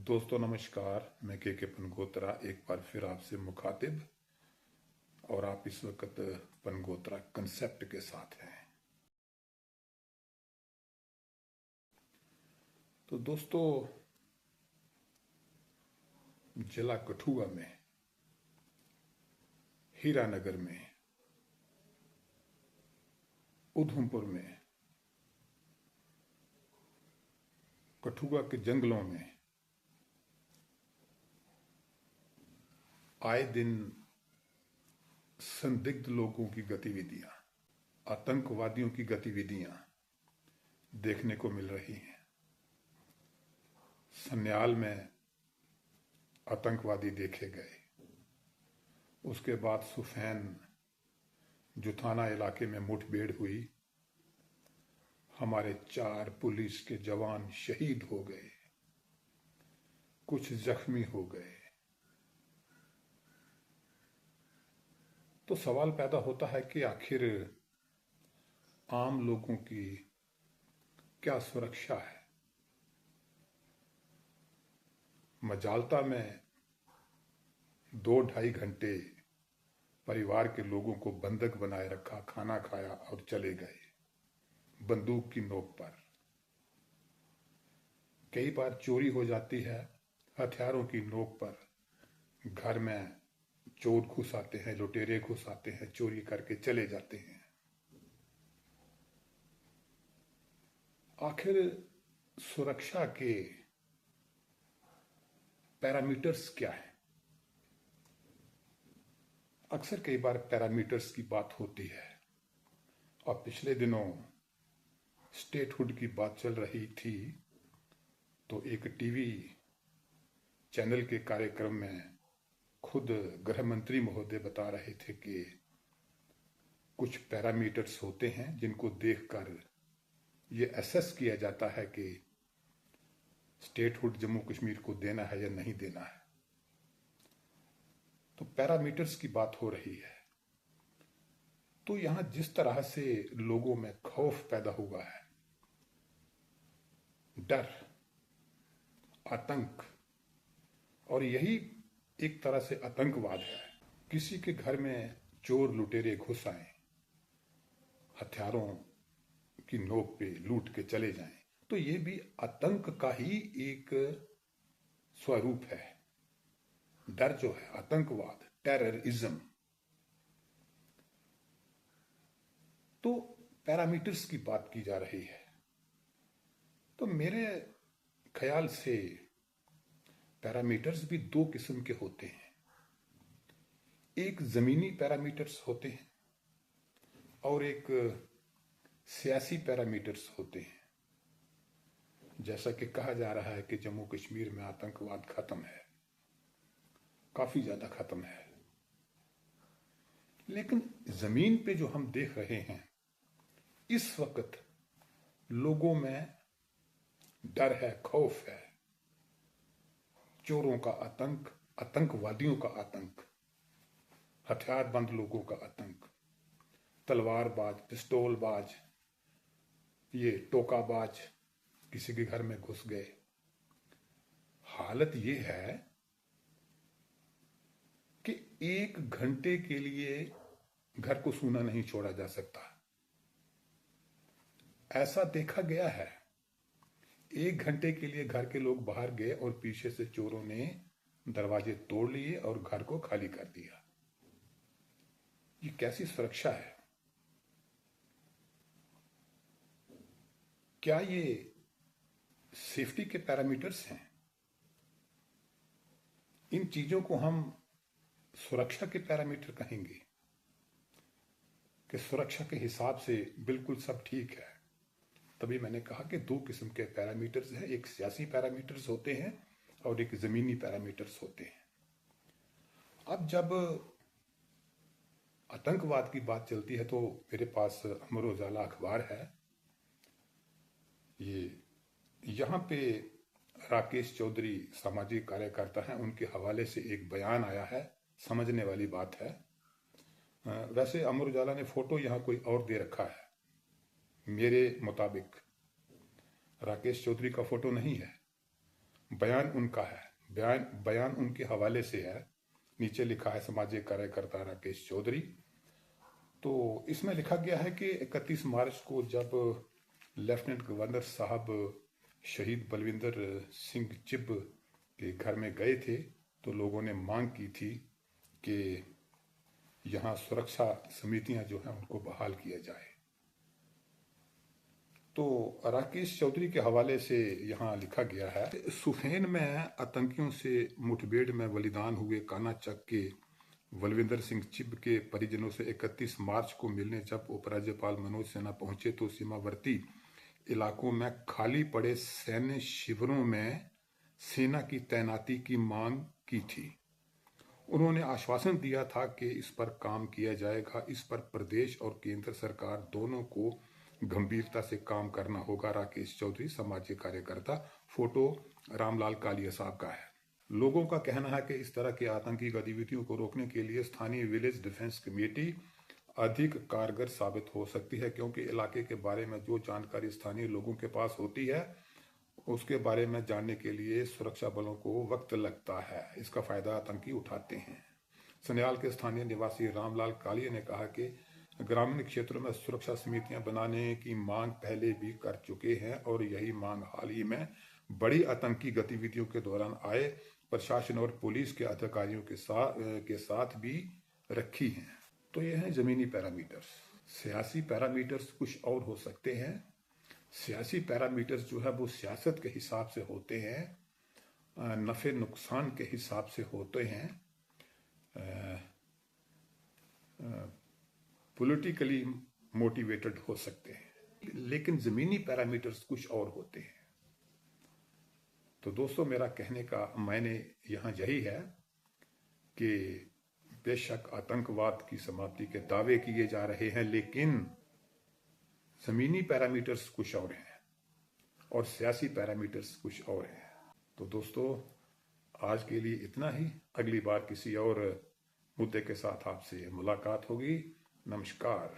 दोस्तों नमस्कार। मैं के पनगोत्रा एक बार फिर आपसे मुखातिब, और आप इस वक्त पनगोत्रा कंसेप्ट के साथ हैं। तो दोस्तों, जिला कठुआ में हीरानगर में, उधमपुर में, कठुआ के जंगलों में आए दिन संदिग्ध लोगों की गतिविधियां, आतंकवादियों की गतिविधियां देखने को मिल रही हैं। सन्याल में आतंकवादी देखे गए, उसके बाद सुफैन जुथाना इलाके में मुठभेड़ हुई, हमारे 4 पुलिस के जवान शहीद हो गए, कुछ जख्मी हो गए। तो सवाल पैदा होता है कि आखिर आम लोगों की क्या सुरक्षा है। मजालता में 2-2.5 घंटे परिवार के लोगों को बंधक बनाए रखा, खाना खाया और चले गए बंदूक की नोक पर। कई बार चोरी हो जाती है हथियारों की नोक पर। घर में चोर घुस आते हैं, लुटेरे घुस आते हैं, चोरी करके चले जाते हैं। आखिर सुरक्षा के पैरामीटर्स क्या है? अक्सर कई बार पैरामीटर्स की बात होती है, और पिछले दिनों स्टेटहुड की बात चल रही थी, तो एक टीवी चैनल के कार्यक्रम में खुद गृह मंत्री महोदय बता रहे थे कि कुछ पैरामीटर्स होते हैं जिनको देखकर ये असेस किया जाता है कि स्टेटहुड जम्मू कश्मीर को देना है या नहीं देना है। तो पैरामीटर्स की बात हो रही है। तो यहां जिस तरह से लोगों में खौफ पैदा हुआ है, डर, आतंक, और यही एक तरह से आतंकवाद है। किसी के घर में चोर लुटेरे घुस आए, हथियारों की नोक पे लूट के चले जाएं, तो ये भी आतंक का ही एक स्वरूप है। डर जो है, आतंकवाद, टेररिज्म। तो पैरामीटर्स की बात की जा रही है। तो मेरे ख्याल से पैरामीटर्स भी 2 किस्म के होते हैं। एक जमीनी पैरामीटर्स होते हैं और एक सियासी पैरामीटर्स होते हैं। जैसा कि कहा जा रहा है कि जम्मू कश्मीर में आतंकवाद खत्म है, काफी ज्यादा खत्म है। लेकिन जमीन पे जो हम देख रहे हैं, इस वक्त लोगों में डर है, खौफ है। चोरों का आतंक, आतंकवादियों का आतंक, हथियारबंद लोगों का आतंक, तलवारबाज, पिस्तौलबाज, ये टोकाबाज किसी के घर में घुस गए। हालत ये है कि 1 घंटे के लिए घर को सूना नहीं छोड़ा जा सकता। ऐसा देखा गया है, 1 घंटे के लिए घर के लोग बाहर गए और पीछे से चोरों ने दरवाजे तोड़ लिए और घर को खाली कर दिया। ये कैसी सुरक्षा है? क्या ये सेफ्टी के पैरामीटर्स हैं? इन चीजों को हम सुरक्षा के पैरामीटर कहेंगे कि सुरक्षा के हिसाब से बिल्कुल सब ठीक है। तभी मैंने कहा कि 2 किस्म के पैरामीटर्स हैं। एक सियासी पैरामीटर्स होते हैं और एक जमीनी पैरामीटर्स होते हैं। अब जब आतंकवाद की बात चलती है तो मेरे पास अमर उजाला अखबार है। यहाँ पे राकेश चौधरी सामाजिक कार्यकर्ता हैं, उनके हवाले से एक बयान आया है। समझने वाली बात है। वैसे अमर उजाला ने फोटो यहाँ कोई और दे रखा है, मेरे मुताबिक राकेश चौधरी का फोटो नहीं है। बयान उनका है, बयान उनके हवाले से है। नीचे लिखा है सामाजिक कार्यकर्ता राकेश चौधरी। तो इसमें लिखा गया है कि 31 मार्च को जब लेफ्टिनेंट गवर्नर साहब शहीद बलविंदर सिंह चिब के घर में गए थे तो लोगों ने मांग की थी कि यहाँ सुरक्षा समितियां जो हैं उनको बहाल किया जाए। तो राकेश चौधरी के हवाले से यहाँ लिखा गया है, सुफेन में आतंकियों से मुठभेड़ में बलिदान हुए कानाचक के बलविंदर सिंह चिब के परिजनों से 31 मार्च को मिलने जब उपराज्यपाल मनोज सिन्हा पहुंचे तो सीमावर्ती इलाकों में खाली पड़े सैन्य शिविरों में सेना की तैनाती की मांग की थी। उन्होंने आश्वासन दिया था कि इस पर काम किया जाएगा। इस पर प्रदेश और केंद्र सरकार दोनों को गंभीरता से काम करना होगा। राकेश चौधरी सामाजिक कार्यकर्ता। फोटो रामलाल कालिया साहब का है। लोगों का कहना है कि इस तरह की आतंकी गतिविधियों को रोकने के लिए स्थानीय विलेज डिफेंस कमेटी अधिक कारगर साबित हो सकती है, क्योंकि इलाके के बारे में जो जानकारी स्थानीय लोगों के पास होती है उसके बारे में जानने के लिए सुरक्षा बलों को वक्त लगता है। इसका फायदा आतंकी उठाते हैं। सन्याल के स्थानीय निवासी रामलाल कालिया ने कहा कि ग्रामीण क्षेत्रों में सुरक्षा समितियां बनाने की मांग पहले भी कर चुके हैं और यही मांग हाल ही में बड़ी आतंकी गतिविधियों के दौरान आए प्रशासन और पुलिस के अधिकारियों के साथ भी रखी है। तो ये हैं जमीनी पैरामीटर्स। सियासी पैरामीटर्स कुछ और हो सकते हैं। सियासी पैरामीटर्स जो है वो सियासत के हिसाब से होते हैं, नफे नुकसान के हिसाब से होते हैं, पॉलिटिकली मोटिवेटेड हो सकते हैं, लेकिन जमीनी पैरामीटर्स कुछ और होते हैं। तो दोस्तों, मेरा कहने का मायने यहाँ यही है कि बेशक आतंकवाद की समाप्ति के दावे किए जा रहे हैं, लेकिन जमीनी पैरामीटर्स कुछ और हैं और सियासी पैरामीटर्स कुछ और हैं। तो दोस्तों, आज के लिए इतना ही। अगली बार किसी और मुद्दे के साथ आपसे मुलाकात होगी। नमस्कार।